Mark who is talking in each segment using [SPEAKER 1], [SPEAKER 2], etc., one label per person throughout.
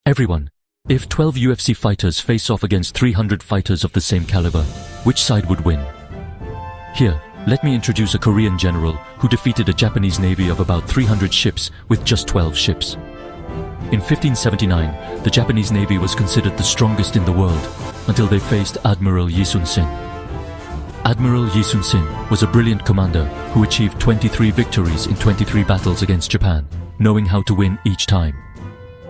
[SPEAKER 1] Everyone, if 12 UFC fighters face off against 300 fighters of the same caliber, which side would win? Here, let me introduce a Korean general who defeated a Japanese navy of about 300 ships with just 12 ships. In 1579, the Japanese navy was considered the strongest in the world until they faced Admiral Yi Sun-sin. Admiral Yi Sun-sin was a brilliant commander who achieved 23 victories in 23 battles against Japan, knowing how to win each time.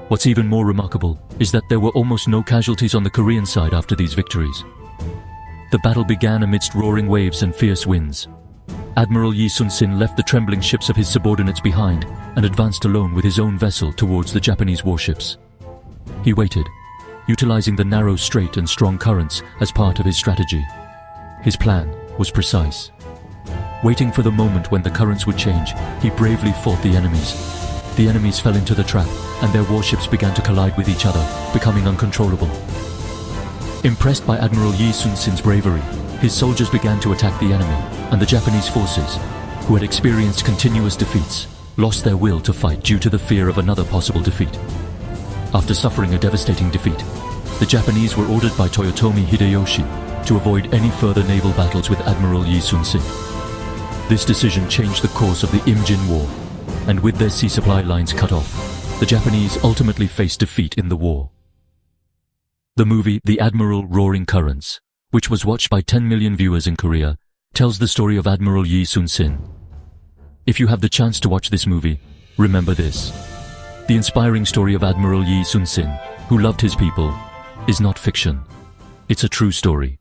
[SPEAKER 1] What's even more remarkable is that there were almost no casualties on the Korean side after these victories. The battle began amidst roaring waves and fierce winds. Admiral Yi Sun-sin left the trembling ships of his subordinates behind and advanced alone with his own vessel towards the Japanese warships. He waited, utilizing the narrow strait and strong currents as part of his strategy. His plan was precise. Waiting for the moment when the currents would change, he bravely fought the enemies. The enemies fell into the trap, and their warships began to collide with each other, becoming uncontrollable. Impressed by Admiral Yi Sun-sin's bravery, his soldiers began to attack the enemy, and the Japanese forces, who had experienced continuous defeats, lost their will to fight due to the fear of another possible defeat. After suffering a devastating defeat, the Japanese were ordered by Toyotomi Hideyoshi to avoid any further naval battles with Admiral Yi Sun-sin. This decision changed the course of the Imjin War, and with their sea supply lines cut off, the Japanese ultimately faced defeat in the war. The movie The Admiral Roaring Currents, which was watched by 10 million viewers in Korea, tells the story of Admiral Yi Sun-sin. If you have the chance to watch this movie, remember this. The inspiring story of Admiral Yi Sun-sin, who loved his people, is not fiction. It's a true story.